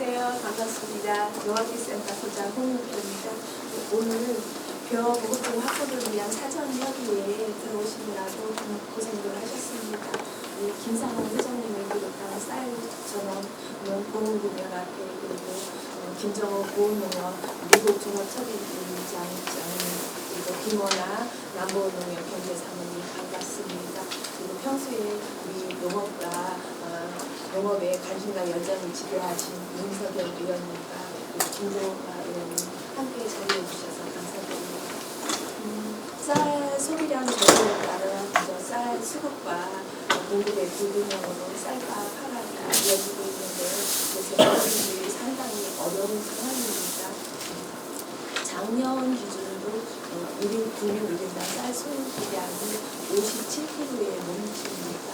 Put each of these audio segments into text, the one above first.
안녕하세요. 반갑습니다. 노화기센터 소장 홍은표입니다. 오늘 벼보급종 확보를 위한 사전협의회에 들어오시느라고 고생들 하셨습니다. 김상원 회장님을 비롯한 쌀전원 보험금연합회 그리고 김정호 보험농협 미국 종합처리장 그리고 김원아 남보농협 경제사무님 반갑습니다. 그리고 평소에 우리 농업에 관심과 열정을 지배하신 윤석열 위원님과 김종화 의원님 함께 자리해 주셔서 감사드립니다. 쌀 소비량 저조에 따라 먼저 쌀 수급과 공급의 불균형으로 쌀과 파란이 이어지고 있는데 제작진들이 상당히 어려운 상황입니다. 작년 기준으로 국민 1인당 쌀 소비량이 57kg에 멈춥니다.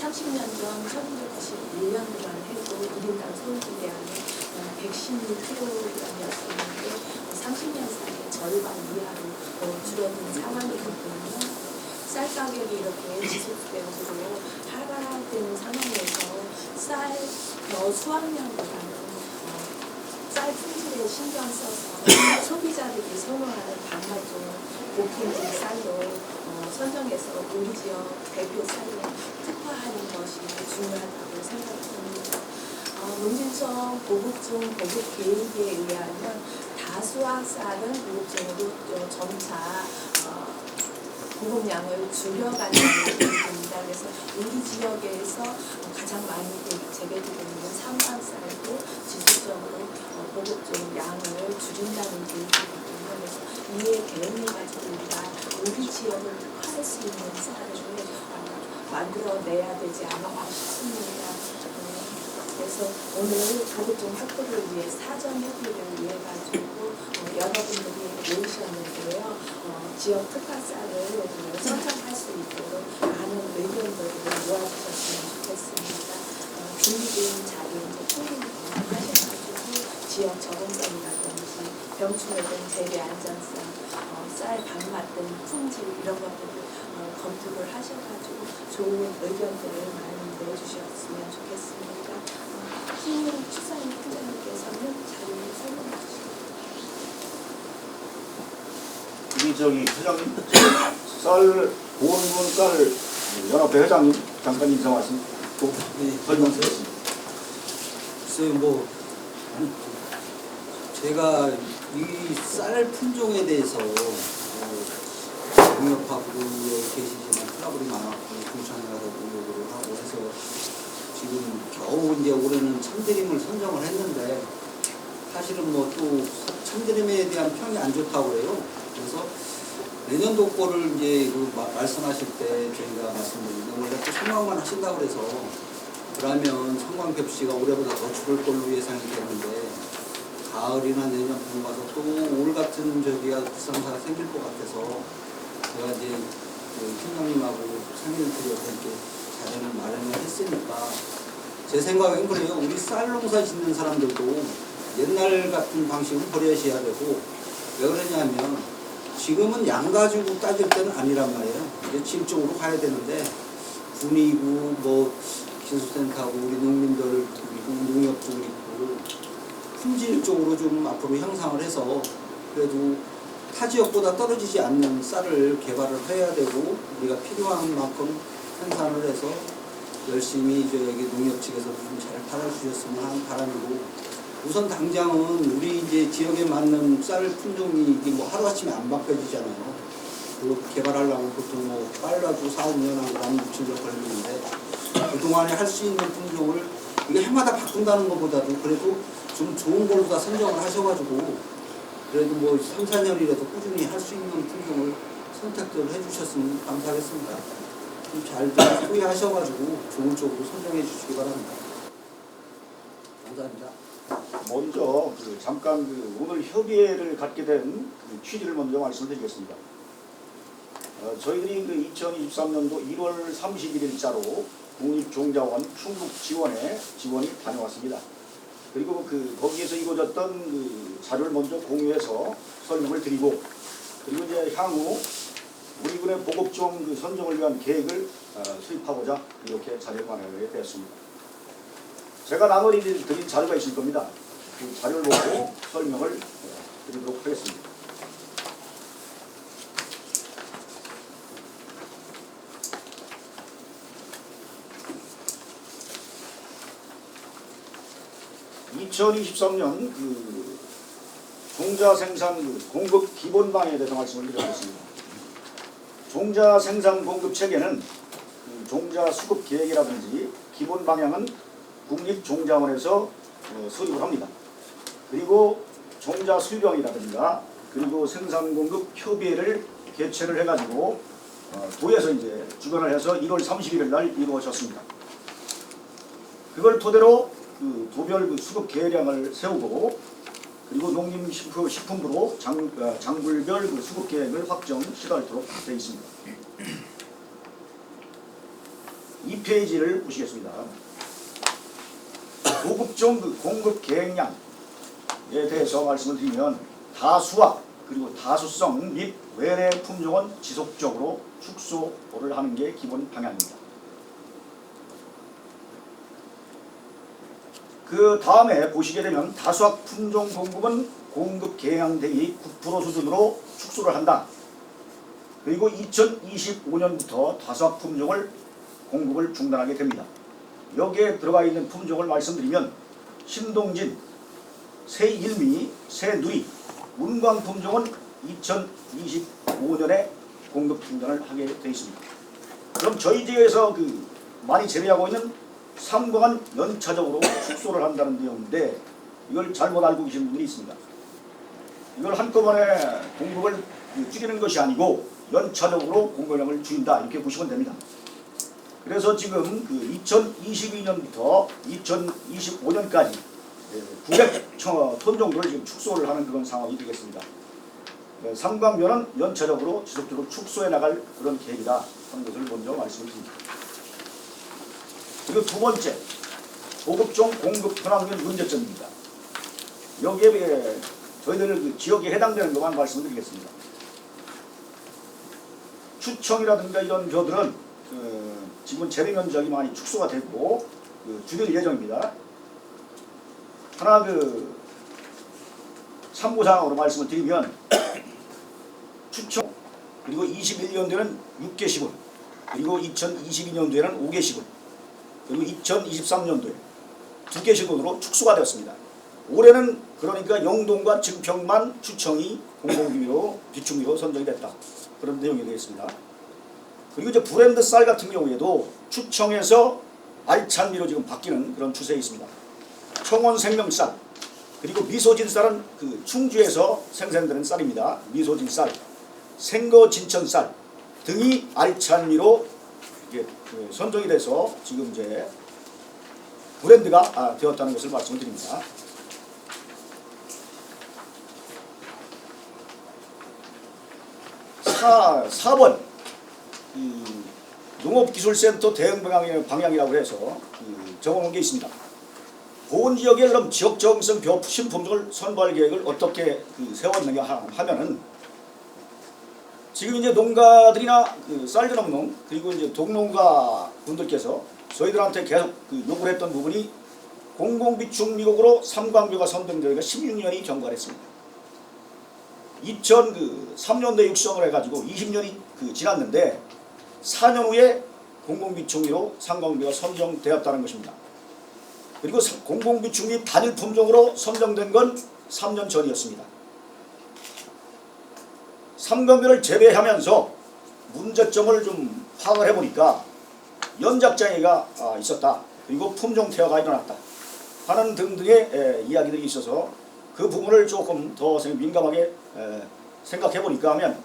30년 전 1991년도만 해도 1인당 소비량이 116kg이었었는데 30년 사이에 절반 이하로 줄어든 상황이거든요. 쌀 가격이 이렇게 지속적으로 하락되는 상황에서 쌀 수확량보다는 쌀 품질에 신경 써서 소비자들이 선호하는 단말종 고품질 쌀로 선정해서 우리 지역 대표 쌀로 특화하는 것이 중요하다고 생각합니다. 농진청 보급종 보급 계획에 의하면 다수화 쌀은 보급종으로 점차 공급량을 줄여가는 계획입니다. 그래서 우리 지역에서 가장 많이 재배되고 있는 삼방쌀도 지속적으로 보급종 양을 줄인다는 계획이거든요. 그래서 이에 대응해 가지고 우리가 우리 지역을 특화할 수 있는 쌀을 만들어내야 되지 않을까 싶습니다. 그래서 오늘 보급종 확보를 위해 사전협의를 위해 가지고 여러분들이 모이셨는데요. 지역 특화쌀을 선정할 수 있도록 많은 의견들을 모아주셨으면 좋겠습니다. 준비된 자료 충분히 검토하셔가지고 지역 적응성이라든지 병충해 등 재배 안전성, 쌀 단맛 등 품질 이런 것들을 검토를 하셔가지고 좋은 의견들을 많이 내주셨으면 좋겠습니다. 신윤 추상임 팀장님께서는 자료를 설명해 주시겠습니다. 저기 회장님, 쌀 보험금 쌀 연합회 회장님 잠깐 인사하신 또 설명드리겠습니다. 글쎄요, 제가 이 쌀 품종에 대해서 농협하고 여기 계시지만 트러블이 많았고 공청회 가서 노력을 하고 해서 지금 겨우 이제 올해는 참드림을 선정을 했는데 사실은 또 참드림에 대한 평이 안 좋다고 그래요. 그래서 내년도 거를 이제 말씀하실 때 저희가 말씀드리는데 원래 또 성광만 하신다고 그래서 그러면 성광 겹씨가 올해보다 더 줄을 걸로 예상이 되는데 가을이나 내년 봄 가서 또 올 같은 불상사가 생길 것 같아서 제가 이제 팀장님하고 상의를 드려서 이렇게 자료를 마련을 했으니까 제 생각엔 그래요. 우리 쌀 농사 짓는 사람들도 옛날 같은 방식은 버려셔야 되고 왜 그러냐면 지금은 양 가지고 따질 때는 아니란 말이에요. 이제 질적으로 가야 되는데 군이고 기술센터하고 우리 농민들 그리고 농협 쪽 있고 품질 쪽으로 좀 앞으로 향상을 해서 그래도 타 지역보다 떨어지지 않는 쌀을 개발을 해야 되고 우리가 필요한 만큼 생산을 해서 열심히 여기 농협 측에서 좀 잘 팔아주셨으면 하는 바람이고 우선 당장은 우리 이제 지역에 맞는 쌀 품종이 이게 하루아침에 안 바뀌어지잖아요. 그거 개발하려면 보통 빨라도 4-5년 하고 한 6-7년 걸리는데 그동안에 할 수 있는 품종을 이게 해마다 바꾼다는 것보다도 그래도 좀 좋은 걸로 다 선정을 하셔가지고 그래도 3-4년이라도 꾸준히 할 수 있는 품종을 선택을 해주셨으면 감사하겠습니다. 좀 잘 소개하셔가지고 좋은 쪽으로 선정해 주시기 바랍니다. 감사합니다. 먼저 잠깐 오늘 협의회를 갖게 된 취지를 먼저 말씀드리겠습니다. 저희들이 2023년도 1월 31일자로 국립종자원 충북 지원이 다녀왔습니다. 그리고 거기에서 이루어졌던 자료를 먼저 공유해서 설명을 드리고 그리고 이제 향후 우리 군의 보급종 선정을 위한 계획을 수립하고자 이렇게 자료를 마련하게 되었습니다. 제가 나눠 드린 자료가 있을 겁니다. 그 자료를 보고 설명을 드리도록 하겠습니다. (2023년) 그 종자 생산 공급 기본 방향에 대해서 말씀을 드리겠습니다. 종자 생산 공급 체계는 종자 수급 계획이라든지 기본 방향은 국립종자원에서 수립을 합니다. 그리고 종자 수령이라든가 그리고 생산 공급 협의회를 개최를 해가지고 도에서 이제 주관을 해서 1월 31일 날 이루어졌습니다. 그걸 토대로 그 도별 그 수급 계량을 세우고 그리고 농림식품부로 장불별 그 수급 계획을 확정 시도하도록 되어 있습니다. 이 페이지를 보시겠습니다. 고급종 그 공급 계획량에 대해서 말씀을 드리면 다수화 그리고 다수성 및 외래 품종은 지속적으로 축소를 하는 게 기본 방향입니다. 그 다음에 보시게 되면 다수화 품종 공급은 공급 계획량 대비 9% 수준으로 축소를 한다. 그리고 2025년부터 다수화 품종을 공급을 중단하게 됩니다. 여기에 들어가 있는 품종을 말씀드리면 신동진, 새일미, 새누리, 운광 품종은 2025년에 공급 중단을 하게 되어 있습니다. 그럼 저희 지역에서 그 많이 재배하고 있는 삼광은 연차적으로 축소를 한다는 내용인데 이걸 잘못 알고 계신 분들이 있습니다. 이걸 한꺼번에 공급을 줄이는 것이 아니고 연차적으로 공급량을 줄인다 이렇게 보시면 됩니다. 그래서 지금 그 2022년부터 2025년까지 900톤 정도를 지금 축소를 하는 그런 상황이 되겠습니다. 삼광면은 연차적으로 지속적으로 축소해 나갈 그런 계획이다 하는 것을 먼저 말씀을 드립니다. 그리고 두 번째, 고급종 공급 현황률 문제점입니다. 여기에 저희들 그 지역에 해당되는 것만 말씀드리겠습니다. 추청이라든가 이런 저들은 지금 재배 면적이 많이 축소가 되고 줄일 예정입니다. 하나 그 참고사항으로 말씀을 드리면 추청 그리고 21년도에는 6개시군 그리고 2022년도에는 5개시군 그리고 2023년도에 2개시군으로 축소가 되었습니다. 올해는 그러니까 영동과 증평만 추청이 공공기밀로 비축미로 선정이 됐다. 그런 내용이 되겠습니다. 그리고 이제 브랜드 쌀 같은 경우에도 추청에서 알찬미로 지금 바뀌는 그런 추세에 있습니다. 청원 생명쌀 그리고 미소진 쌀은 그 충주에서 생산되는 쌀입니다. 미소진 쌀, 생거 진천 쌀 등이 알찬미로 이게 선정이 돼서 지금 이제 브랜드가 되었다는 것을 말씀을 드립니다. 사 4번 농업기술센터 대응 방향이라고 해서 적어놓은 게 있습니다. 보건지역에 그럼 지역 적응성 벼 신품종을 선발 계획을 어떻게 세웠느냐 하면은 지금 이제 농가들이나 쌀전업농 그리고 이제 동농가 분들께서 저희들한테 계속 요구를 했던 부분이 공공비축 미국으로 삼광벼가 선정되기가 16년이 경과했습니다. 2003년도에 육성을 해가지고 20년이 지났는데 4년 후에 공공비축미로 삼광벼가 선정되었다는 것입니다. 그리고 공공비축미 단일 품종으로 선정된 건 3년 전이었습니다. 삼광벼를 재배하면서 문제점을 좀 파악을 해보니까 연작장애가 있었다. 그리고 품종 퇴화가 일어났다. 하는 등등의 이야기들이 있어서 그 부분을 조금 더 민감하게 생각해보니까 하면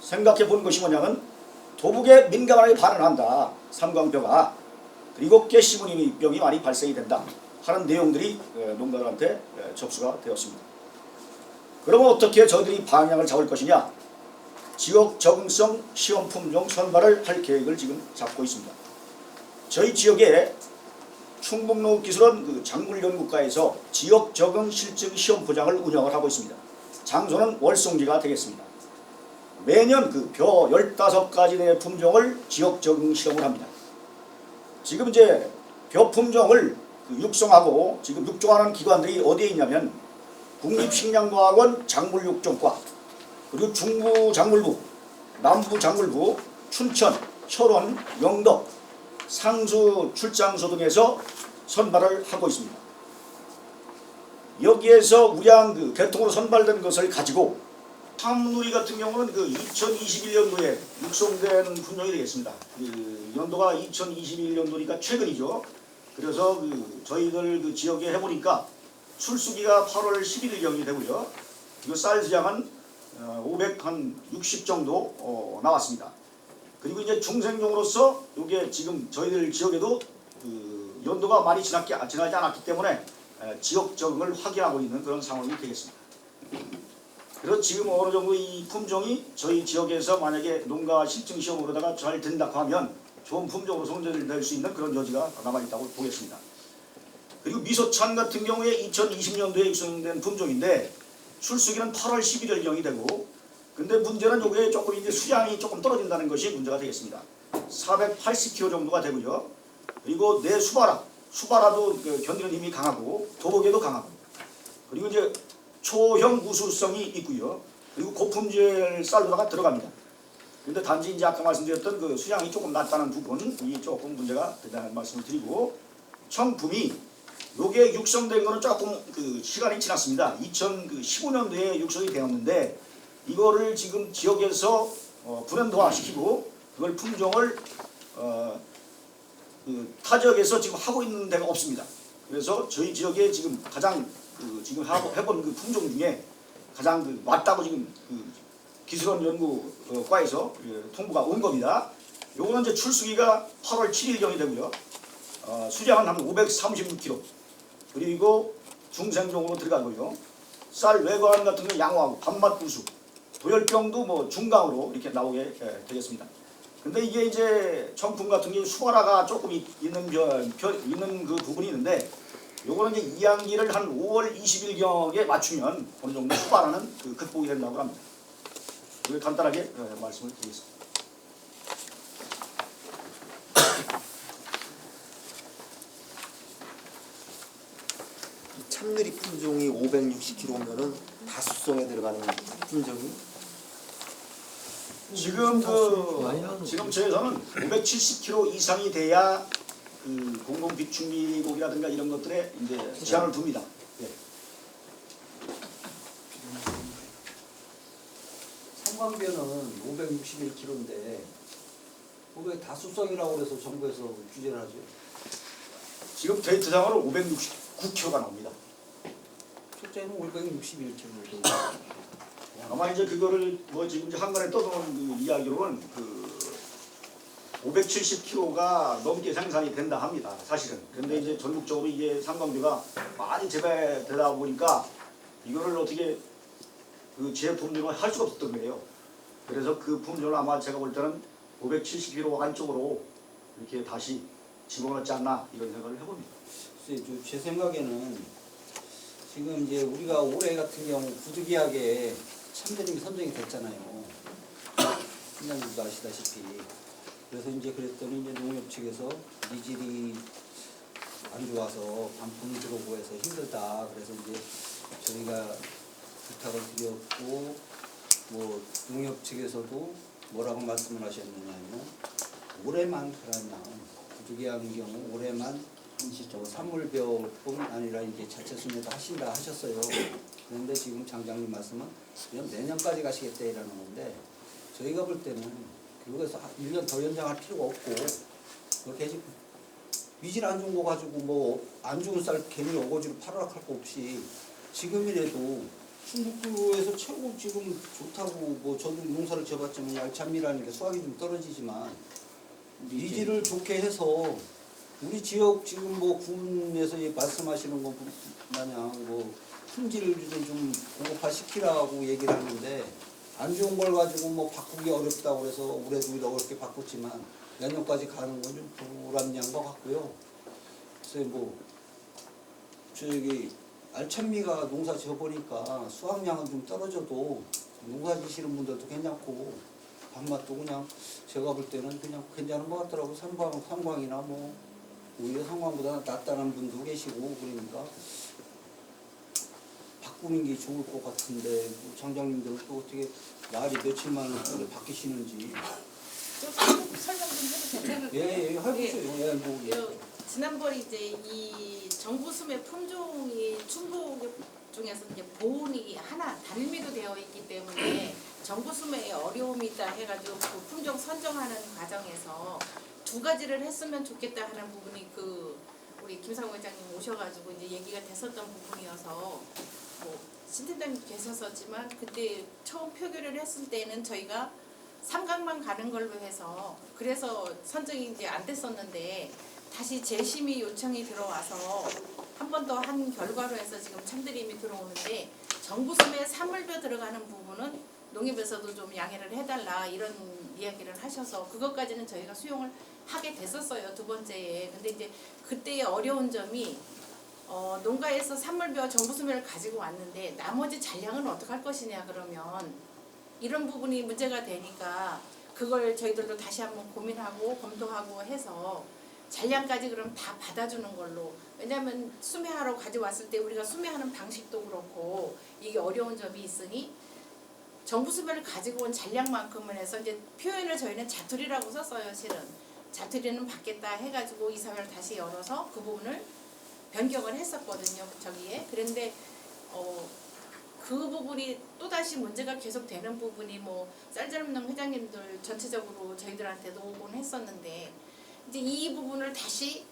생각해본 것이 뭐냐면 도북에 민감하게 반응한다. 삼광벼가. 그리고 깨시무늬병이 많이 발생이 된다. 하는 내용들이 농가들한테 접수가 되었습니다. 그러면 어떻게 저희들이 방향을 잡을 것이냐? 지역 적응성 시험 품종 선발을 할 계획을 지금 잡고 있습니다. 저희 지역에 충북농업기술원 장물연구과에서 지역 적응 실증 시험 포장을 운영을 하고 있습니다. 장소는 월송지가 되겠습니다. 매년 벼 15가지 내 품종을 지역 적응 시험을 합니다. 지금 이제 벼 품종을 그 육성하고 지금 육종하는 기관들이 어디에 있냐면 국립식량과학원 작물육종과, 그리고 중부작물부, 남부작물부, 춘천, 철원, 영덕, 상수 출장소 등에서 선발을 하고 있습니다. 여기에서 우량 그 개통으로 선발된 것을 가지고 참누리 같은 경우는 그 2021년도에 육성된 품종이 되겠습니다. 그 연도가 2021년도니까 최근이죠. 그래서 그 저희들 그 지역에 해보니까 출수기가 8월 11일경이 되고요. 이거 쌀 수량은 560 정도 나왔습니다. 그리고 이제 중생종으로서 이게 지금 저희들 지역에도 그 연도가 많이 지나지 않았기 때문에 지역적을 확인하고 있는 그런 상황이 되겠습니다. 그래서 지금 어느 정도 이 품종이 저희 지역에서 만약에 농가 실증 시험으로다가 잘 된다고 하면 좋은 품종으로 선정될 수 있는 그런 여지가 남아있다고 보겠습니다. 그리고 미소찬 같은 경우에 2020년도에 육성된 품종인데 출수기는 8월 11일경이 되고, 근데 문제는 요게 조금 이제 수량이 조금 떨어진다는 것이 문제가 되겠습니다. 480kg 정도가 되고요. 그리고 내 수바라도 견디는 힘이 강하고 도복에도 강하고, 그리고 이제 초형 우수성이 있고요. 그리고 고품질 쌀로다가 들어갑니다. 근데 단지 이제 아까 말씀드렸던 그 수량이 조금 낮다는 부분이 조금 문제가 되다는 말씀을 드리고, 청품이 요게 육성된 거는 조금 그 시간이 지났습니다. 2015년도에 육성이 되었는데 이거를 지금 지역에서 브랜드화 시키고 그걸 품종을 그 타 지역에서 지금 하고 있는 데가 없습니다. 그래서 저희 지역에 지금 가장 지금 해본 그 품종 중에 가장 그 맞다고 지금 그 기술원 연구과에서 통보가 온 겁니다. 요거는 이제 출수기가 8월 7일경이 되고요. 수량은 한 536kg. 그리고 중생종으로 들어가고요. 쌀 외관 같은 건 양호하고 밥맛 우수, 도열병도 뭐 중강으로 이렇게 나오게 되겠습니다. 근데 이게 이제 청품 같은 게 수바라가 조금 있는 그 부분이 있는데, 요거는 이제 이양기를 한 5월 20일경에 맞추면 어느 정도 수바라는 그 극복이 된다고 합니다. 이걸 간단하게 말씀을 드리겠습니다. 참느리 품종이 560kg면은 다수성에 들어가는 품종이 지금 지금 저에서는 570kg 이상이 돼야 그 공공 비축미곡이라든가 이런 것들에 이제 제한을 둡니다. 예. 상광변은 561kg인데 왜 다수성이라고 그래서 정부에서 규제를 하죠? 지금 데이터상으로 569kg가 나옵니다. 첫째는 561kg. 아마 이제 그거를 뭐 지금 이제 한간에 떠도는 그 이야기로는 그 570kg가 넘게 생산이 된다 합니다. 사실은. 근데 이제 전국적으로 이게 상광비가 많이 재배되다 보니까 이거를 어떻게 그 제 품종을 할 수가 없었던 거예요. 그래서 그 품종을 아마 제가 볼 때는 570kg 안쪽으로 이렇게 다시 집어넣지 않나 이런 생각을 해봅니다. 제 생각에는 지금 이제 우리가 올해 같은 경우 부득이하게 참대림이 선정이 됐잖아요. 신장님도 아시다시피. 그래서 이제 그랬더니 이제 농협 측에서 이질이 안 좋아서 반품이 들어오고 해서 힘들다. 그래서 이제 저희가 부탁을 드렸고, 뭐 농협 측에서도 뭐라고 말씀을 하셨느냐면 올해만 그러면 부득이한 경우 올해만 저 산물벼뿐 아니라 이제 자체 순회도 하신다 하셨어요. 그런데 지금 장장님 말씀은 그냥 내년까지 가시겠다 이라는 건데, 저희가 볼 때는 그거에서 1년 더 연장할 필요가 없고, 그렇게 지금 위질 안 좋은 거 가지고 뭐 안 좋은 쌀 괜히 어거지로 팔아라 할 거 없이 지금이라도 충북도에서 최고 지금 좋다고, 뭐 저도 농사를 지어봤지만 알참미라는 게 수확이 좀 떨어지지만 위질을 좋게 해서 우리 지역 지금 뭐 군에서 말씀하시는 거 마냥 뭐 품질을 좀 고급화시키라고 얘기를 하는데, 안 좋은 걸 가지고 뭐 바꾸기 어렵다고 해서 올해도 어렵게 바꿨지만 내년까지 가는 건 좀 불합리한 것 같고요. 그래서 뭐 저기 알찬미가 농사 지어보니까 수확량은 좀 떨어져도 농사 지시는 분들도 괜찮고 밥맛도 그냥 제가 볼 때는 그냥 괜찮은 것 같더라고. 삼광이나 뭐 오히려 상황보다 낫다는 분도 계시고 그러니까 바꾸는 게 좋을 것 같은데 뭐 장장님들 또 어떻게 말이 며칠만에 바뀌시는지 좀 설명 좀 해도 괜찮을까요? 예, 해보세요. 예, 뭐 지난번에 이제 이 정부수매 품종이 충북 중에서 이제 보온이 하나 단일미로 되어 있기 때문에 정부수매에 어려움이 있다 해가지고 그 품종 선정하는 과정에서 두 가지를 했으면 좋겠다 하는 부분이 그 우리 김상호 회장님 오셔가지고 이제 얘기가 됐었던 부분이어서 뭐 신팀장님 계셨었지만 그때 처음 표결을 했을 때는 저희가 삼각만 가는 걸로 해서 그래서 선정이 이제 안 됐었는데 다시 재심의 요청이 들어와서 한 번 더 한 결과로 해서 지금 참드림이 들어오는데 정부수매에 사물벼 들어가는 부분은 농협에서도 좀 양해를 해달라 이런 이야기를 하셔서 그것까지는 저희가 수용을 하게 됐었어요. 두 번째에. 근데 이제 그때의 어려운 점이 농가에서 사물벼 정부수매를 가지고 왔는데 나머지 잔량은 어떡할 것이냐 그러면 이런 부분이 문제가 되니까 그걸 저희들도 다시 한번 고민하고 검토하고 해서 잔량까지 그럼 다 받아주는 걸로. 왜냐하면 수매하러 가져왔을 때 우리가 수매하는 방식도 그렇고 이게 어려운 점이 있으니 정부 수매를 가지고 온 잔량만큼은 해서 이제 표현을 저희는 자투리라고 썼어요. 실은 자투리는 받겠다 해가지고 이사회를 다시 열어서 그 부분을 변경을 했었거든요. 저기에. 그런데 그 부분이 또다시 문제가 계속 되는 부분이 뭐 쌀자름농 회장님들 전체적으로 저희들한테도 오곤 했었는데 이제 이 부분을 다시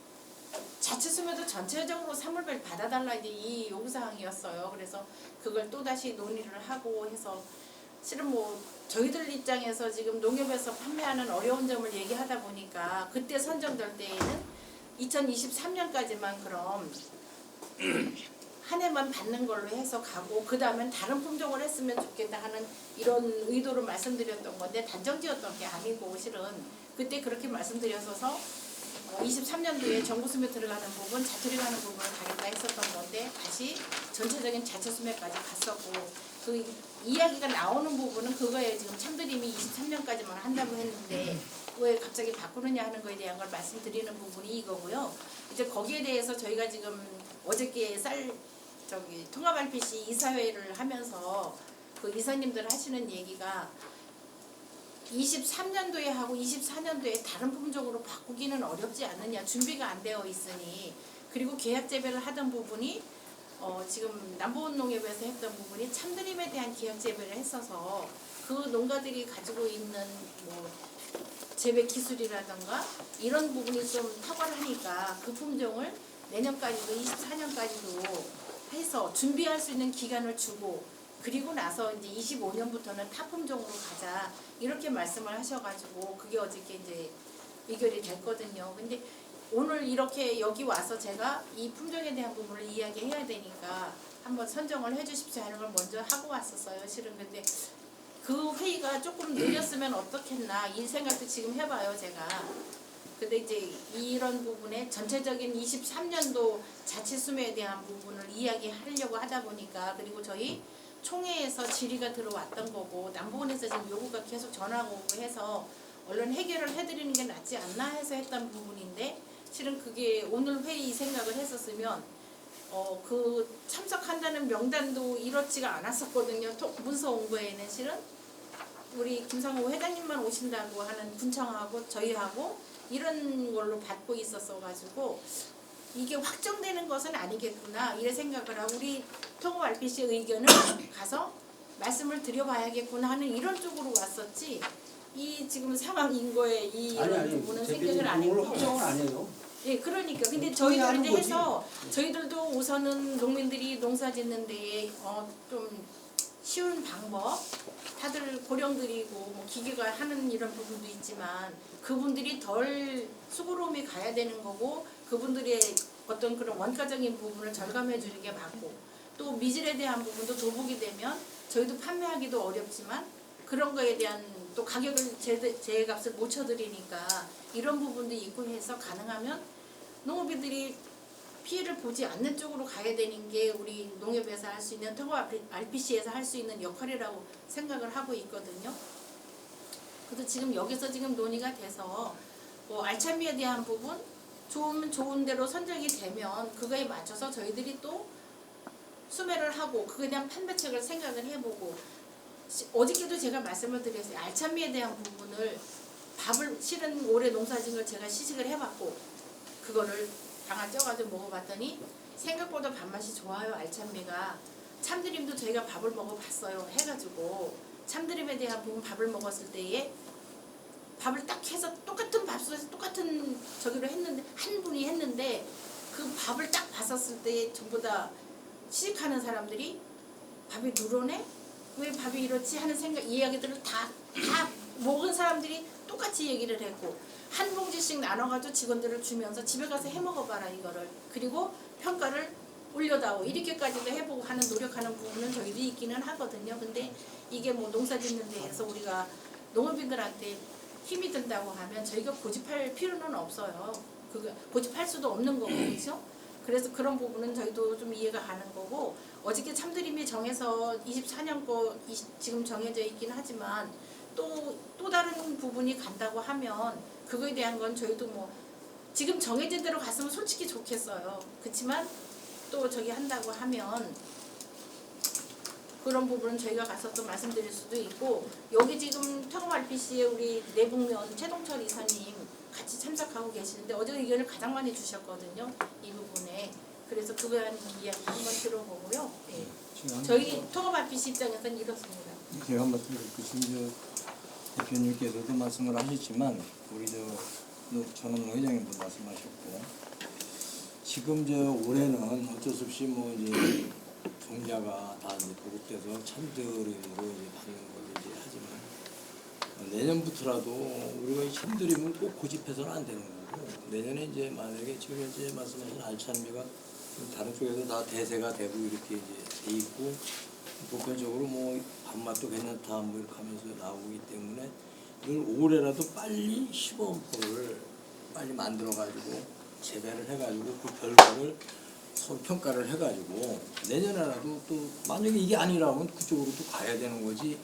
자치수매도 전체적으로 사물별 받아달라 이제 이 요구사항이었어요. 그래서 그걸 또다시 논의를 하고 해서 실은 뭐 저희들 입장에서 지금 농협에서 판매하는 어려운 점을 얘기하다 보니까 그때 선정될 때에는 2023년까지만 그럼 한 해만 받는 걸로 해서 가고 그 다음엔 다른 품종을 했으면 좋겠다 하는 이런 의도로 말씀드렸던 건데 단정지었던 게 아니고 실은 그때 그렇게 말씀드렸어서 23년도에 정부수매 들어가는 부분, 자투리 가는 부분을 가겠다 했었던 건데 다시 전체적인 자체수매까지 갔었고 그 이야기가 나오는 부분은 그거에 지금 참드림이 23년까지만 한다고 했는데 왜 갑자기 바꾸느냐 하는 거에 대한 걸 말씀드리는 부분이 이거고요. 이제 거기에 대해서 저희가 지금 어저께 통합 RPC 이사회를 하면서 그 이사님들 하시는 얘기가 23년도에 하고 24년도에 다른 품종으로 바꾸기는 어렵지 않느냐. 준비가 안 되어 있으니. 그리고 계약 재배를 하던 부분이 지금 남보은 농협에서 했던 부분이 참드림에 대한 계약 재배를 했어서 그 농가들이 가지고 있는 뭐 재배 기술이라던가 이런 부분이 좀 탁월하니까 그 품종을 내년까지도 24년까지도 해서 준비할 수 있는 기간을 주고 그리고 나서 이제 25년부터는 타품종으로 가자 이렇게 말씀을 하셔가지고 그게 어저께 이제 의결이 됐거든요. 근데 오늘 이렇게 여기 와서 제가 이 품종에 대한 부분을 이야기해야 되니까 한번 선정을 해주십시오 하는 걸 먼저 하고 왔었어요. 실은 근데 그 회의가 조금 느렸으면 어떻겠나 이 생각도 지금 해봐요 제가. 근데 이제 이런 부분에 전체적인 23년도 자치수매에 대한 부분을 이야기하려고 하다 보니까 그리고 저희 총회에서 질의가 들어왔던 거고 남부원에서 지금 요구가 계속 전화가 오고 해서 얼른 해결을 해드리는 게 낫지 않나 해서 했던 부분인데 실은 그게 오늘 회의 생각을 했었으면 그 참석한다는 명단도 이렇지가 않았었거든요. 문서 온 거에는 실은 우리 김상호 회장님만 오신다고 하는 군청하고 저희하고 이런 걸로 받고 있었어 가지고 이게 확정되는 것은 아니겠구나 이래 생각을 하고 우리 통합 RPC 의견을 가서 말씀을 드려봐야겠구나 하는 이런 쪽으로 왔었지 이 지금 상황인 거에 이 부분은 생각을 안 했고 확정은 아니에요. 예, 그러니까 근데 저희들 이제 해서 저희들도 우선은 농민들이 농사 짓는 데에 좀 쉬운 방법 다들 고령들이고 뭐 기계가 하는 이런 부분도 있지만 그분들이 덜 수고로움이 가야 되는 거고 그분들의 어떤 그런 원가적인 부분을 절감해 주는 게 맞고 또 미질에 대한 부분도 도복이 되면 저희도 판매하기도 어렵지만 그런 거에 대한 또 가격을 제 값을 못 쳐드리니까 이런 부분도 있고 해서 가능하면 농업인들이 피해를 보지 않는 쪽으로 가야 되는 게 우리 농협에서 할 수 있는 통합 RPC에서 할 수 있는 역할이라고 생각을 하고 있거든요. 그래서 지금 여기서 지금 논의가 돼서 뭐 알참미에 대한 부분 좋은 대로 선정이 되면 그거에 맞춰서 저희들이 또 수매를 하고 그거에 대한 판매책을 생각을 해보고 어저께도 제가 말씀을 드렸어요. 알찬미에 대한 부분을 밥을 실은 올해 농사진 걸 제가 시식을 해봤고 그거를 당을 쪄가지고 먹어봤더니 생각보다 밥맛이 좋아요. 알찬미가 참드림도 저희가 밥을 먹어봤어요. 해가지고 참드림에 대한 부분 밥을 먹었을 때에 밥을 딱 해서 똑같은 밥솥에서 똑같은 저기로 했는데 한 분이 했는데 그 밥을 딱 봤었을 때 전부 다 시식하는 사람들이 밥이 누러네? 왜 밥이 이렇지? 하는 생각 이야기들을 다 먹은 사람들이 똑같이 얘기를 했고 한 봉지씩 나눠가지고 직원들을 주면서 집에 가서 해먹어봐라 이거를 그리고 평가를 올려다오 이렇게까지도 해보고 하는 노력하는 부분은 저희도 있기는 하거든요. 근데 이게 뭐 농사 짓는 데에서 우리가 농업인들한테 힘이 든다고 하면 저희가 고집할 필요는 없어요. 그거 고집할 수도 없는 거고 그렇죠? 그래서 그런 부분은 저희도 좀 이해가 가는 거고 어저께 참드림이 정해서 24년 거 지금 정해져 있긴 하지만 또 다른 부분이 간다고 하면 그거에 대한 건 저희도 뭐 지금 정해진 대로 갔으면 솔직히 좋겠어요. 그렇지만 또 저기 한다고 하면 그런 부분은 저희가 가서 또 말씀드릴 수도 있고 여기 지금 청업 RPC에 우리 내북면 최동철 이사님 같이 참석하고 계시는데 어제 의견을 가장 많이 주셨거든요. 이 부분에. 그래서 그거에 대한 이야기 한번 들어보고요. 네. 저희 통합 RPC 입장에서는 이렇습니다. 제가 말씀드릴게요. 지금 대표님께서도 말씀을 하셨지만 우리 저는 회장님도 말씀하셨고 지금 올해는 어쩔 수 없이 뭐 이제 종자가 다 이제 보급돼서 참드림으로 이제 받는 걸로 이제 하지만 내년부터라도 우리가 이 참드림을 꼭 고집해서는 안 되는 거고 내년에 이제 만약에 지금 현재 말씀하신 알찬미가 다른 쪽에서 다 대세가 되고 이렇게 이제 돼 있고 보편적으로 뭐 밥맛도 괜찮다 뭐 이렇게 하면서 나오기 때문에 이걸 올해라도 빨리 시범포를 빨리 만들어 가지고 재배를 해가지고 그 결과를 서로 평가를 해가지고 내년에라도 또 만약에 이게 아니라면 그쪽으로 또 가야 되는 거지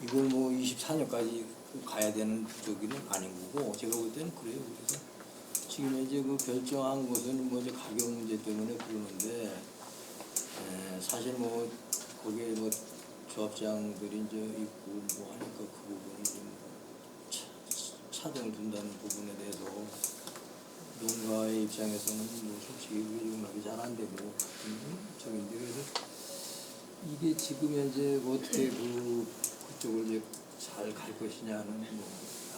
이걸 뭐 24년까지 가야 되는 저기는 아닌 거고 제가 볼 때는 그래요. 그래서 지금 이제 그 결정한 것은 뭐 이제 가격 문제 때문에 그러는데 사실 뭐 거기에 뭐 조합장들이 이제 있고 뭐 하니까 그 부분이 좀 차등을 둔다는 부분에 대해서 농가의 입장에서는 뭐 솔직히 용납이 잘 안 되고 저긴데 그래서 이게 지금 현재 뭐 어떻게 그쪽을 이제 잘 갈 것이냐는 뭐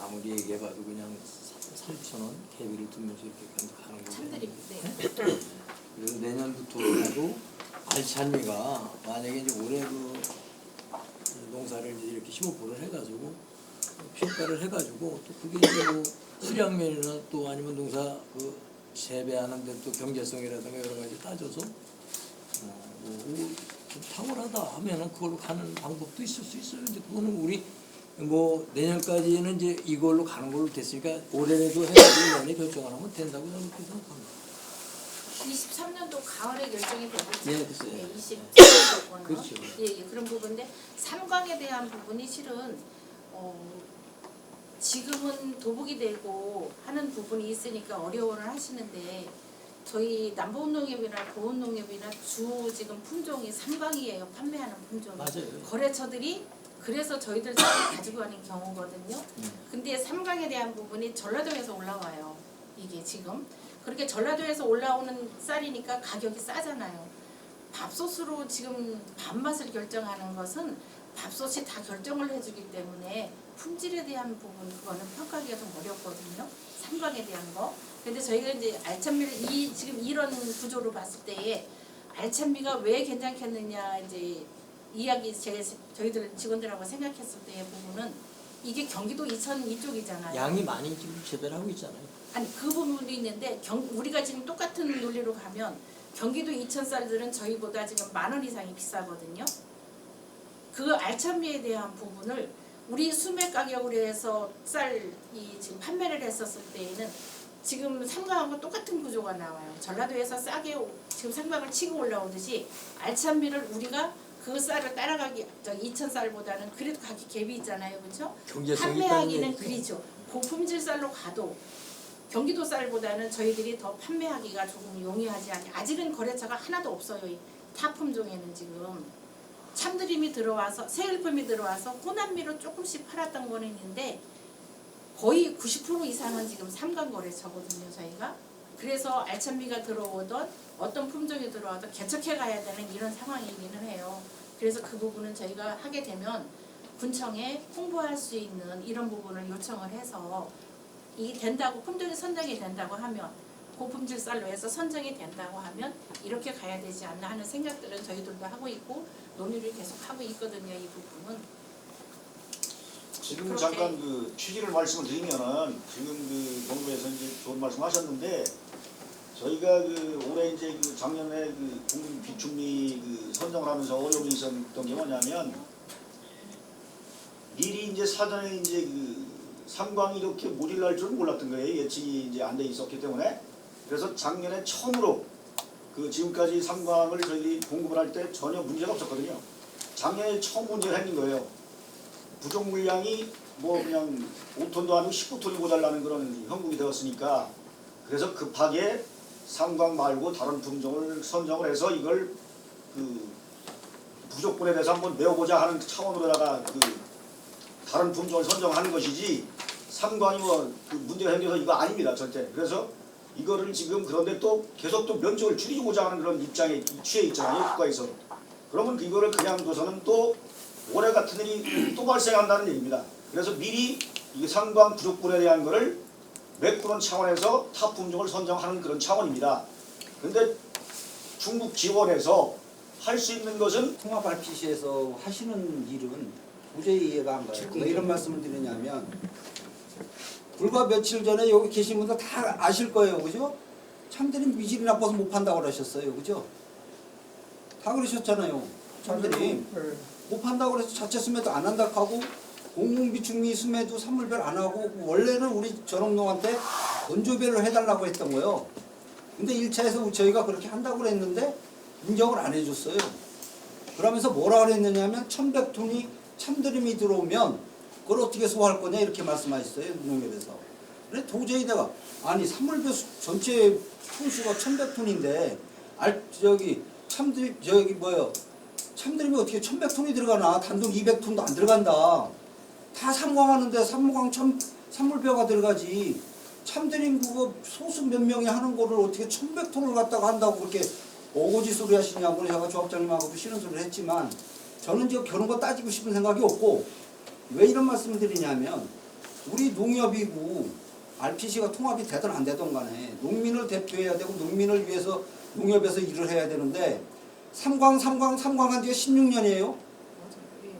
아무리 얘기해봐도 그냥 3,000원 개비를 두면서 이렇게 가는 거죠. 참드림. 네. 그래서 내년부터라도 알찬미가 만약에 이제 올해 그 농사를 이제 이렇게 15%를 해가지고 평가를 해가지고 또 그게 이제 뭐 수량면이나 또 아니면 농사 그 재배하는 데 또 경제성이라든가 여러 가지 따져서 뭐 탁월하다 하면은 그걸로 가는 방법도 있을 수 있어요. 근데 그거는 우리 뭐 내년까지는 이제 이걸로 가는 걸로 됐으니까 올해라도 해가지고 내년에 결정을 하면 된다고 저는 그렇게 생각합니다. 23년도 가을에 결정이 되겠죠. 네, 글쎄요. 네, 23년도는. 그렇죠. 예, 예, 그런 부분인데 삼광에 대한 부분이 실은 지금은 도복이 되고 하는 부분이 있으니까 어려워를 하시는데 저희 남부농협이나 고운농협이나 주 지금 품종이 삼광이에요. 판매하는 품종이. 맞아요. 거래처들이 그래서 저희들 쌀을 가지고 가는 경우거든요. 근데 삼광에 대한 부분이 전라도에서 올라와요. 이게 지금. 그렇게 전라도에서 올라오는 쌀이니까 가격이 싸잖아요. 밥솥으로 지금 밥맛을 결정하는 것은 밥솥이 다 결정을 해주기 때문에 품질에 대한 부분 그거는 평가하기가 좀 어렵거든요. 삼광에 대한 거. 근데 저희가 이제 알찬미를 지금 이런 구조로 봤을 때에 알찬미가 왜 괜찮겠느냐 이제 이야기 저희들 직원들하고 생각했을 때의 부분은 이게 경기도 이천 이쪽이잖아요. 양이 많이 지금 재배를 하고 있잖아요. 아니 그 부분도 있는데 우리가 지금 똑같은 논리로 가면 경기도 이천 쌀들은 저희보다 지금 10,000원 이상이 비싸거든요. 그 알찬미에 대한 부분을 우리 수매 가격으로 해서 쌀이 지금 판매를 했었을 때에는 지금 삼광하고 똑같은 구조가 나와요. 전라도에서 싸게 지금 삼광을 치고 올라오듯이 알찬미를 우리가 그 쌀을 따라가기 이천 쌀보다는 그래도 가격 갭이 있잖아요, 그렇죠? 경제성이 판매하기는 있다는 얘기죠. 그리죠. 고품질 쌀로 가도 경기도 쌀보다는 저희들이 더 판매하기가 조금 용이하지 않냐. 아직은 거래처가 하나도 없어요. 이 타품종에는 지금 참드림이 들어와서 새일품이 들어와서 호남미로 조금씩 팔았던 거는 있는데 거의 90% 이상은 지금 삼강 거래처거든요. 저희가. 그래서 알참미가 들어오던 어떤 품종이 들어와도 개척해 가야 되는 이런 상황이기는 해요. 그래서 그 부분은 저희가 하게 되면 군청에 홍보할 수 있는 이런 부분을 요청을 해서 이 된다고 품종이 선정이 된다고 하면 고품질 쌀로 해서 선정이 된다고 하면 이렇게 가야 되지 않나 하는 생각들은 저희들도 하고 있고 논의를 계속 하고 있거든요. 이 부분은. 지금 그렇게- 잠깐 그 취지를 말씀을 드리면은 지금 그 정부에서 이제 좋은 말씀하셨는데 저희가 그 올해 이제 그 작년에 그 국민 비축미 그 선정을 하면서 어려움이 있었던 게 뭐냐면 미리 이제 사전에 이제 그 상광이 이렇게 모질날 줄은 몰랐던 거예요. 예측이 이제 안 돼 있었기 때문에. 그래서 작년에 처음으로 그 지금까지 상광을 저희 공급을 할 때 전혀 문제가 없었거든요. 작년에 처음 문제가 생긴 거예요. 부족 물량이 뭐 그냥 5톤도 아니고 19톤이고 달라는 그런 형국이 되었으니까 그래서 급하게 상광 말고 다른 품종을 선정을 해서 이걸 그 부족분에 대해서 한번 메워보자 하는 차원으로다가 그 다른 품종을 선정하는 것이지 상광이 뭐그 문제가 생겨서 이거 아닙니다. 절대. 그래서 이거를 지금 그런데 또 계속 또 면적을 줄이고자 하는 그런 입장에 취해 있잖아요. 국가에서. 그러면 이거를 그냥 둬서는 또 올해 같은 일이 또 발생한다는 얘기입니다. 그래서 미리 이 상광 부족분에 대한 거를 메꾸는 차원에서 타 품종을 선정하는 그런 차원입니다. 그런데 중국 지원에서 할 수 있는 것은 통합 RPC에서 하시는 일은 도저히 이해가 안 가요. 왜 이런 말씀을 드리냐면 불과 며칠 전에 여기 계신 분들 다 아실 거예요. 그죠? 참드림 미질이 나빠서 못 판다고 그러셨어요. 그죠? 다 그러셨잖아요. 참드림 못 판다고 그래서 자체 수매도 안 한다 하고 공공비축미 수매도 산물별 안 하고 원래는 우리 전업농한테 건조배를 해달라고 했던 거예요. 근데 1차에서 저희가 그렇게 한다고 그랬는데 인정을 안 해줬어요. 그러면서 뭐라 그랬느냐면 1100톤이 참드림이 들어오면 그걸 어떻게 소화할 거냐 이렇게 말씀하셨어요. 농협에서. 그래 도저히 내가 아니 산물별 전체 톤수가 1100톤인데 참드림이 어떻게 1100톤이 들어가나 단독 200톤도 안 들어간다. 다 상광하는데 산물벼가 들어가지. 참드림 그거 소수 몇 명이 하는 거를 어떻게 1100톤을 갖다가 한다고 그렇게 어거지 소리 하시냐고 제가 조합장님하고도 싫은 소리를 했지만 저는 지금 그런 거 따지고 싶은 생각이 없고 왜 이런 말씀을 드리냐면 우리 농협이고 RPC가 통합이 되든 안 되든 간에 농민을 대표해야 되고 농민을 위해서 농협에서 일을 해야 되는데 삼광한 지가 16년이에요.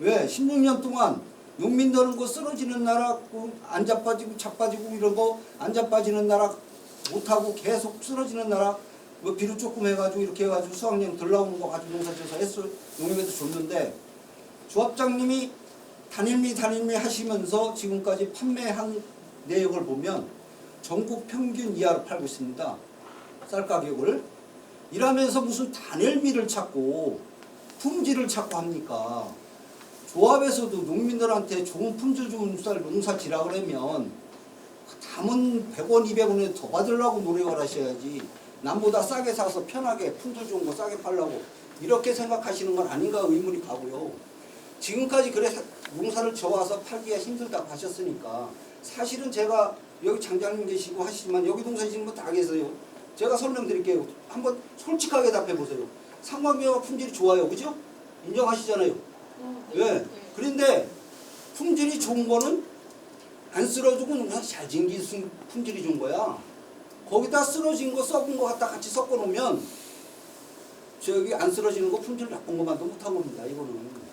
왜? 16년 동안 농민들은 그 쓰러지는 나라, 안 자빠지고 자빠지고 이런 거 안 자빠지는 나라 못하고 계속 쓰러지는 나라 뭐 비료 조금 해가지고 이렇게 해가지고 수확량 덜 나오는 거 가지고 농사지어서 했어 농협에서 줬는데 조합장님이 단일미 하시면서 지금까지 판매한 내역을 보면 전국 평균 이하로 팔고 있습니다. 쌀 가격을. 이러면서 무슨 단일미를 찾고 품질을 찾고 합니까? 조합에서도 농민들한테 좋은 품질 좋은 쌀 농사 지라 그러면 담은 100원 200원에 더 받으려고 노력을 하셔야지 남보다 싸게 사서 편하게 품질 좋은 거 싸게 팔려고 이렇게 생각하시는 건 아닌가 의문이 가고요. 지금까지 그래 농사를 져와서 팔기가 힘들다고 하셨으니까 사실은 제가 여기 장장님 계시고 하시지만 여기 농사 지는 분 다 계세요. 제가 설명드릴게요. 한번 솔직하게 답해보세요. 상광벼가 품질이 좋아요. 그죠? 인정하시잖아요. 왜? 그런데 품질이 좋은 거는 안 쓰러지고 농사 잘 지은 품질이 좋은 거야. 거기다 쓰러진 거 썩은 거 갖다 같이 섞어 놓으면 저기 안 쓰러지는 거 품질 나쁜 것만도 못한 겁니다. 이거는.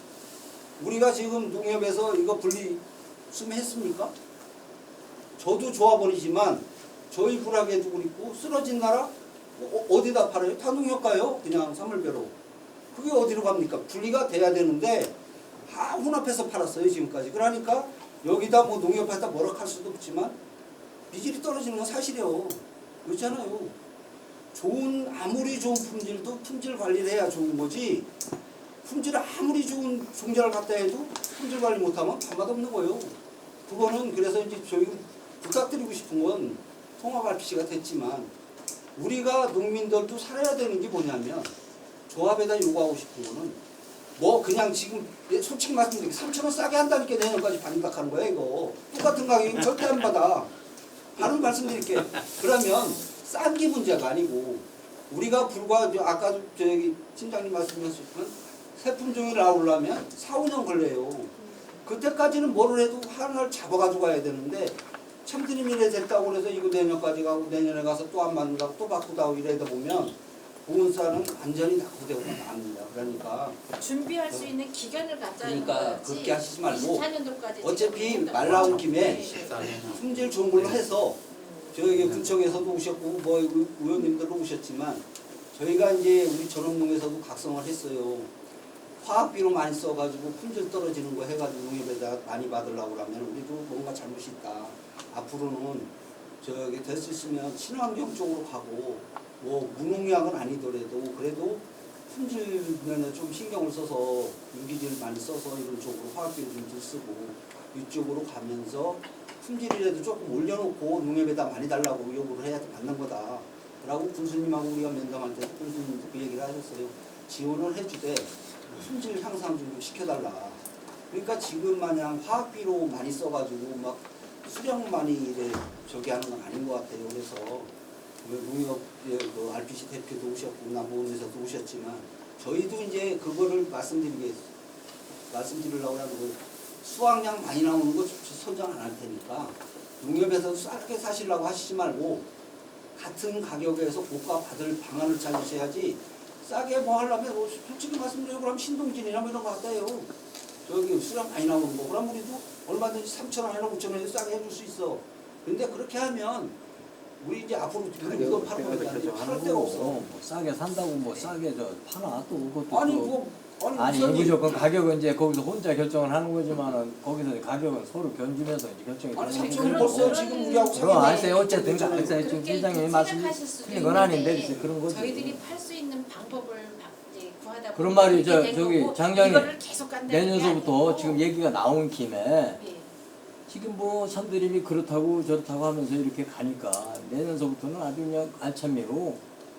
우리가 지금 농협에서 이거 분리 수매했습니까? 저도 조합원이지만 저희 불악에 누구 있고 쓰러진 나라 어디다 팔아요? 다 농협 가요. 그냥 산물벼로. 그게 어디로 갑니까? 분리가 돼야 되는데 다 혼합해서 팔았어요 지금까지. 그러니까 여기다 뭐 농협에다 뭐라 할 수도 없지만 미질이 떨어지는 건 사실이에요. 그렇잖아요. 아무리 좋은 품질도 품질 관리를 해야 좋은 거지 품질 아무리 좋은 종자를 갖다 해도 품질 관리 못하면 밥맛 없는 거예요. 그거는 그래서 이제 저희 부탁드리고 싶은 건 통합 RPC가 됐지만 우리가 농민들도 살아야 되는 게 뭐냐면 조합에다 요구하고 싶은 거는 뭐 그냥 지금 솔직히 말씀드리면 3,000원 싸게 한다니까 내년까지 반박하는 거야 이거. 똑같은 가격이면 절대 안 받아. 바로 말씀드릴게요. 그러면 싼 게 문제가 아니고 우리가 불과 아까 저기 팀장님 말씀하셨지만 새 품종이 나오려면 4, 5년 걸려요. 그때까지는 뭐를 해도 하나를 잡아가지고 가야 되는데 참드림 이래 됐다고 그래서 이거 내년까지 가고 내년에 가서 또 안 맞는다고 또 바꾸다 하고 이러다 보면 보온쌀은 완전히 낙후되고 납니다. 그러니까 준비할 수 있는 기간을 갖자는 그러니까 거지. 그렇게 하시지 말고 24년도까지 어차피 말 나온 김에 품질 좋은 걸로 해서 저희 군청에서도 오셨고 뭐 의원님들도 오셨지만 저희가 이제 우리 전원농에서도 각성을 했어요. 화학비로 많이 써가지고 품질 떨어지는 거 해가지고 농협에다 많이 받으려고 하면 우리도 뭔가 잘못이 있다. 앞으로는 저기 될 수 있으면 친환경 쪽으로 가고 뭐 무농약은 아니더라도 그래도 품질 면에 좀 신경을 써서 유기질 많이 써서 이런 쪽으로 화학비를 좀 쓰고 이쪽으로 가면서 품질이라도 조금 올려놓고 농협에다 많이 달라고 요구를 해야 맞는 거다. 라고 군수님하고 우리가 면담할 때 군수님도 그 얘기를 하셨어요. 지원을 해주되 품질 향상 좀 시켜달라. 그러니까 지금 마냥 화학비로 많이 써가지고 막 수량 많이 이래 저기 하는 건 아닌 것 같아요. 그래서 농협 그 RPC 대표도 오셨고 남보원에서도 오셨지만 저희도 이제 그거를 말씀드리려고 하는 거 수확량 많이 나오는 거 선정 안 할 테니까 농협에서 싸게 사시려고 하시지 말고 같은 가격에서 고가 받을 방안을 찾으셔야지 싸게 뭐 하려면 뭐 솔직히 말씀드리고 그럼 신동진이나 뭐 이런 거 갖다요. 저기 수량 많이 나오는 거 그럼 우리도 얼마든지 3,000원이나 5,000원에 싸게 해줄 수 있어. 근데 그렇게 하면 우리 이제 앞으로 이거 팔고 팔 데가 없어. 뭐 싸게 산다고 뭐 싸게 저 파나 또 그것도 아니 또 뭐 아니 무슨 무조건 가격은 이제 거기서 혼자 결정을 하는 거지만은 거기서 가격은 서로 견주면서 이제 결정이 아니 되는 3,000원 거고. 벌써 지금 우리하고 그럼 알세 어쨌든 알세 지금 그렇게 회장님이 말씀 생각하실 수도 틀린 건 아닌데 있는데 글쎄 그런 거지. 저희들이 팔 수 있는 방법을 이제 구하다 그런 보면 말이 그렇게 된 저기 거고 장장님 이거를 계속 간다는 게 내년서부터 아니고. 지금 얘기가 나온 김에 예. 지금 뭐 참드림이 그렇다고 저렇다고 하면서 이렇게 가니까 내년서부터는 아주 그냥 알찬미로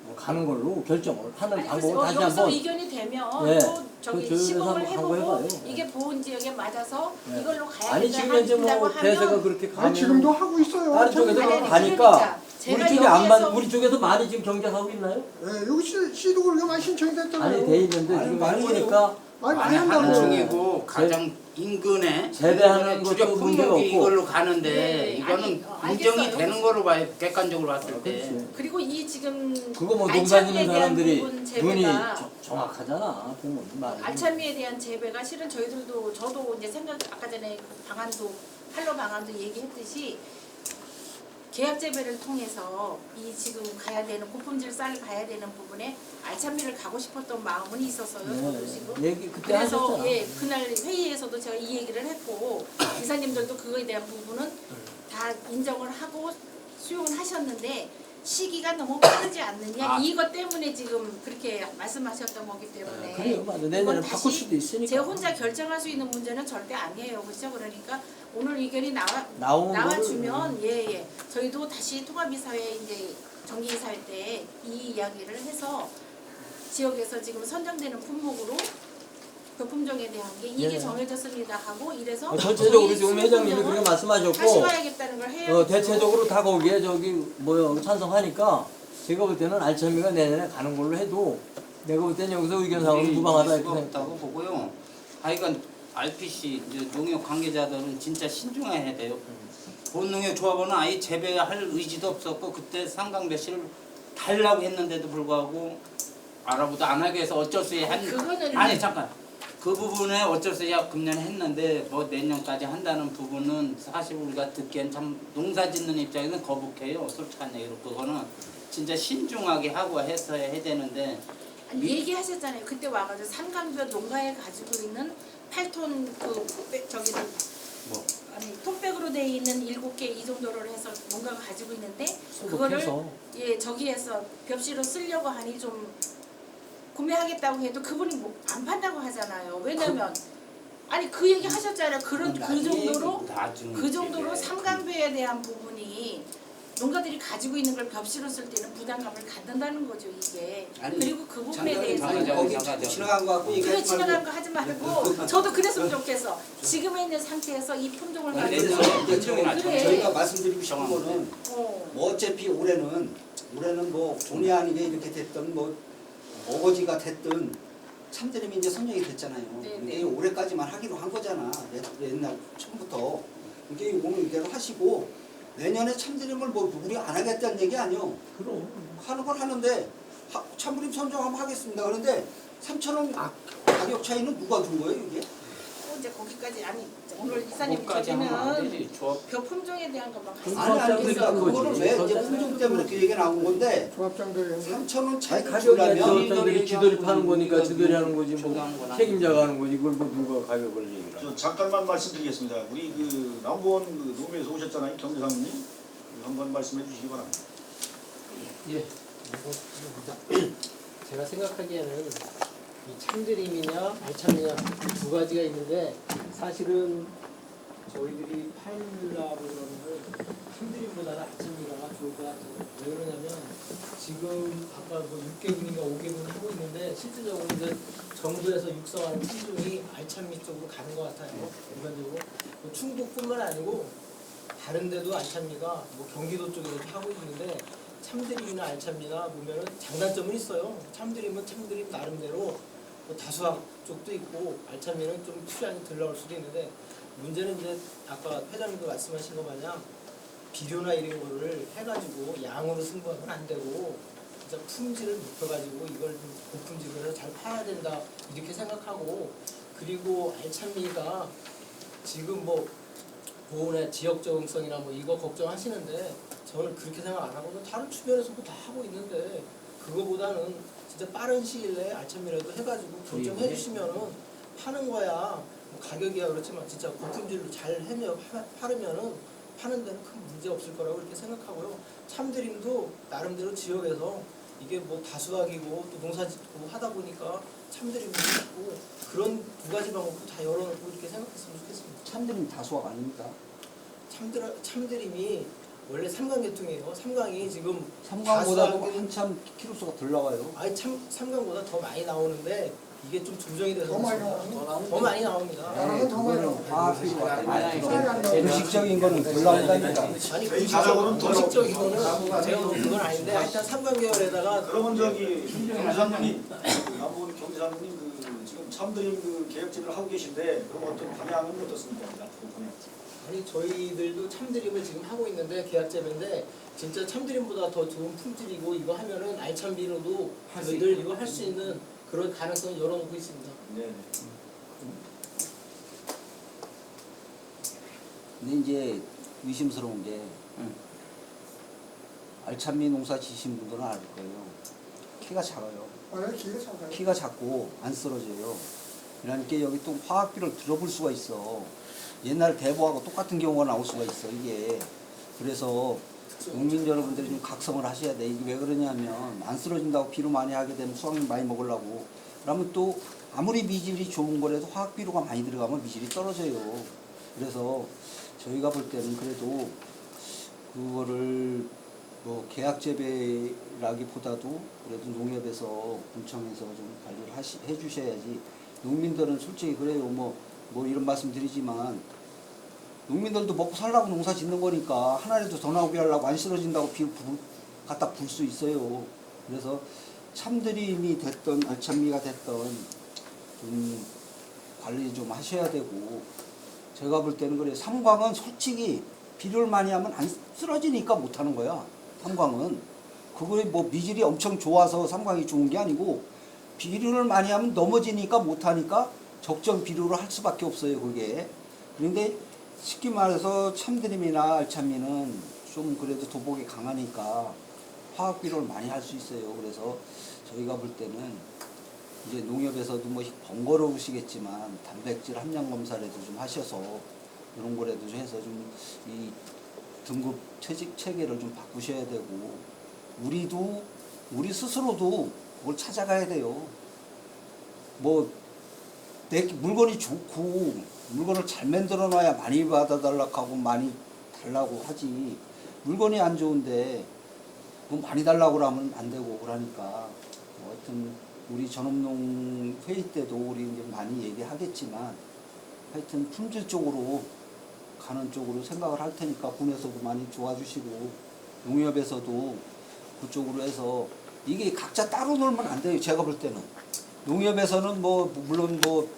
뭐 가는 걸로 결정을 하는 아니, 방법을 글쎄, 다시 여기서 한번 의견이 되면 예. 또 저기 그 시공을 한번 해보고 해봐요. 이게 보온 지역에 맞아서 예. 이걸로 가야 아니 지금 이제 뭐 대세가 그렇게 가면 아니 지금도 하고 있어요. 다른 쪽에서 저희가. 가니까 우리 제가 쪽에 안 여기에서 맞, 우리 쪽에서 많이 지금 경쟁하고 있나요? 예, 여기 시도 그렇게 많이 신청이 됐잖아요. 아니 돼 있는데 아니, 지금 많이 해보니까 많이 아니 한다고. 한중이고 가장 인근에 재배하는 주력 것도 문제가 품목이 없고. 이걸로 가는데 네, 이거는 아니, 인정이 알겠어요. 되는 거로 봐요. 객관적으로 봤을 때. 그렇지. 그리고 이 지금 그거 뭐 농사 짓는 알찬미에 대한 사람들이 부분 눈이 재배가 정확하잖아. 보면 많이. 알찬미에 대한 재배가 실은 저희들도 저도 이제 생각 아까 전에 그 방안도 팔로 방안도 얘기했듯이 계약 재배를 통해서 이 지금 가야 되는 고품질 쌀 가야 되는 부분에 알찬미를 가고 싶었던 마음은 있었어요. 저도 지금. 얘기 그때 그래서 하셨잖아. 예 그날 회의에서도 제가 이 얘기를 했고 이사님들도 그거에 대한 부분은 다 인정을 하고 수용을 하셨는데 시기가 너무 빠르지 않느냐 아. 이것 때문에 지금 그렇게 말씀하셨던 거기 때문에 그래요, 맞아. 이건 내년에 다시 바꿀 수도 있으니까. 제가 혼자 결정할 수 있는 문제는 절대 아니에요, 그렇죠? 그러니까 오늘 의견이 나오는 나와주면 예예 저희도 다시 통합이사회 이제 정기이사회 때 이 이야기를 해서 지역에서 지금 선정되는 품목으로 그 품종에 대한 게 이게 예. 정해졌습니다 하고 이래서 전체적으로 저희 지금 회장님이 품종을 그렇게 다시 말씀하셨고 봐야겠다는 걸 해야 대체적으로 다 거기에 저기 뭐요 찬성하니까 제가 볼 때는 알찬미가 내년에 가는 걸로 해도 내가 볼 때는 여기서 의견상으로 무방하다 이렇게 수가 생각. 없다고 보고요. 하여간 RPC 이제 농협 관계자들은 진짜 신중해야 돼요. 본농협 조합원은 아예 재배할 의지도 없었고 그때 상강배씨를 달라고 했는데도 불구하고 알아보도 안 하게 해서 어쩔 수 없이 그거는 아니 잠깐 그 부분에 어쩔 수 없이 금년 했는데 뭐 내년까지 한다는 부분은 사실 우리가 듣기엔 참 농사 짓는 입장에서는 거북해요. 솔직한 얘기로 그거는 진짜 신중하게 하고 해서 해야 되는데 아니, 얘기하셨잖아요. 그때 와가지고 삼강변 농가에 가지고 있는 8톤 그 저기를 뭐 아니 톤백으로 돼 있는 7개 이 정도를 해서 농가가 가지고 있는데 그거를 소독해서. 예 저기에서 벽시로 쓰려고 하니 좀 구매하겠다고 해도 그분이 뭐 안 판다고 하잖아요. 왜냐면 아니 그 얘기 하셨잖아요. 그 정도로 나중에 그 정도로 이제 삼강배에 대한 부분이 농가들이 가지고 있는 걸 벽시로 쓸 때는 부담감을 갖는다는 거죠 이게. 아니, 그리고 그 부분에 장관님 대해서 거기 잠깐. 지나간 거 갖고 그래 얘기하지 지나간 말고. 거 하지 말고 저도 그랬으면 좋겠어. 지금에 있는 상태에서 이 품종을 아니, 가지고 그래서 품종이나 그래. 저희가 말씀드리고 싶은 정확하게. 거는 어. 뭐 어차피 올해는 뭐 본의 아니게 이렇게 됐던 뭐 어거지가 됐든 참드림이 이제 선정이 됐잖아요. 네, 이게 네. 올해까지만 하기로 한 거잖아. 옛날 처음부터. 이게 오늘 이대로 하시고 내년에 참드림을 뭐 우리 안 하겠다는 얘기 아니요. 그럼. 하는 건 하는데 참드림 선정하면 하겠습니다. 그런데 3,000원 가격 차이는 누가 준 거예요 이게? 이제 거기까지 아니 오늘 이사님 뭐까지 하면 안 저기는 되지. 조합 벼 품종에 대한 것만 아니 말씀드리고 그러니까 한 거지. 그거는 왜 이제 품종 때문에 그 얘기가 나온 건데 조합장들이 3,000원 차이 가격이 아니라 주려면 조합장들이 지들이 파는 거니까 지들이 하는 거지 뭐 중요한 건 책임자가 하는 거지 이걸 뭐 누가 가격을 얘기를 하냐. 저 잠깐만 말씀드리겠습니다. 우리 그 남부원 그 노무에서 오셨잖아요, 경제사님. 한번 말씀해 주시기 바랍니다. 예. 제가 생각하기에는 이 참드림이냐 알참이냐 두 가지가 있는데 사실은 저희들이 파일라고 그러는 참드림보다는 알참이가 좋을 것 같아요. 왜 그러냐면 지금 아까 뭐 6개군인가 5개군 하고 있는데 실질적으로 이제 정부에서 육성하는 품종이 알참미 쪽으로 가는 것 같아요. 일반적으로 뭐 충북뿐만 아니고 다른 데도 알참미가 뭐 경기도 쪽에도 하고 있는데 참드림이나 알참미나 보면은 장단점은 있어요. 참드림은 참드림 나름대로 뭐 다수학 쪽도 있고 알참미는 좀 수량이 덜 나올 수도 있는데 문제는 이제 아까 회장님도 말씀하신 것 마냥 비료나 이런 거를 해가지고 양으로 승부하면 안 되고 진짜 품질을 높여가지고 이걸 좀 고품질로 해서 잘 팔아야 된다 이렇게 생각하고 그리고 알참미가 지금 뭐 보온의 지역 적응성이나 뭐 이거 걱정하시는데 저는 그렇게 생각 안 하고는 다른 주변에서도 다 하고 있는데 그거보다는 진짜 빠른 시일 내에 알참미라도 해가지고 결정해 주시면은 파는 거야. 뭐 가격이야 그렇지만 진짜 고품질로 잘 해며 파르면은 파는 데는 큰 문제 없을 거라고 이렇게 생각하고요. 참드림도 나름대로 지역에서 이게 뭐 다수학이고 또 농사 짓고 하다 보니까 참드림도 있고 그런 두 가지 방법도 다 열어놓고 이렇게 생각했으면 좋겠습니다. 참드림 다수학 아닙니까? 참드림이 원래 삼강계통이에요. 삼강이 지금 삼강보다도 다수학은- 한참 키로수가 덜 나와요. 아니 삼강보다 더 많이 나오는데 이게 좀 조정이 돼서 더 많이 그렇습니다. 나오니? 더 많이 나옵니다. 나랑은 더 많이 나와. 의식적인 거는 덜 나온다니까. 아니 자작으로는 더 공식적인 거는 제가 그건 아닌데 일단 삼강계열에다가 그러면 저기 경제사님, 남부원 경제사님 그 지금 참드림 그 계획진을 하고 계신데 그럼 어떤 방향은 어떻습니까? 앞으로 방향. 아니 저희들도 참드림을 지금 하고 있는데 계약제인데 진짜 참드림보다 더 좋은 품질이고 이거 하면은 알참비로도 저희들 이거 할 수 있는 그런 가능성을 열어놓고 있습니다. 네. 근데 이제 의심스러운 게 알참미 농사 지신 분들은 알 거예요. 키가 작아요. 기가 작아요. 키가 작고 안 쓰러져요. 그러니까 여기 또 화학비를 들어볼 수가 있어. 옛날 대보하고 똑같은 경우가 나올 수가 있어 이게. 그래서 농민 여러분들이 좀 각성을 하셔야 돼. 이게 왜 그러냐면 안 쓰러진다고 비료 많이 하게 되면 수확량 많이 먹으려고. 그러면 또 아무리 미질이 좋은 거라도 화학비료가 많이 들어가면 미질이 떨어져요. 그래서 저희가 볼 때는 그래도 그거를 뭐 계약재배라기보다도 그래도 농협에서 군청에서 좀 관리를 해주셔야지. 농민들은 솔직히 그래요. 뭐 이런 말씀 드리지만 농민들도 먹고 살라고 농사 짓는 거니까 하나라도 더 나오게 하려고 안 쓰러진다고 갖다 불 수 있어요. 그래서 참드림이 됐던 알참미가 됐던 좀 관리 좀 하셔야 되고 제가 볼 때는 그래요. 삼광은 솔직히 비료를 많이 하면 안 쓰러지니까 못 하는 거야. 삼광은 그거에 뭐 미질이 엄청 좋아서 삼광이 좋은 게 아니고 비료를 많이 하면 넘어지니까 못 하니까 적정 비료를 할 수밖에 없어요. 그게. 그런데 쉽게 말해서 참드림이나 알참미는 좀 그래도 도복이 강하니까 화학 비료를 많이 할 수 있어요. 그래서 저희가 볼 때는 이제 농협에서도 뭐 번거로우시겠지만 단백질 함량 검사라도 좀 하셔서 이런 거라도 좀 해서 좀 이 등급 채직 체계를 좀 바꾸셔야 되고 우리 스스로도 그걸 찾아가야 돼요. 뭐 내 물건이 좋고 물건을 잘 만들어 놔야 많이 받아달라고 하고 많이 달라고 하지. 물건이 안 좋은데 뭐 많이 달라고 그러면 안 되고 그러니까 뭐 하여튼 우리 전업농 회의 때도 우리 이제 많이 얘기하겠지만 하여튼 품질 쪽으로 가는 쪽으로 생각을 할 테니까 군에서도 많이 도와주시고 농협에서도 그쪽으로 해서 이게 각자 따로 놀면 안 돼요. 제가 볼 때는 농협에서는 뭐 물론 뭐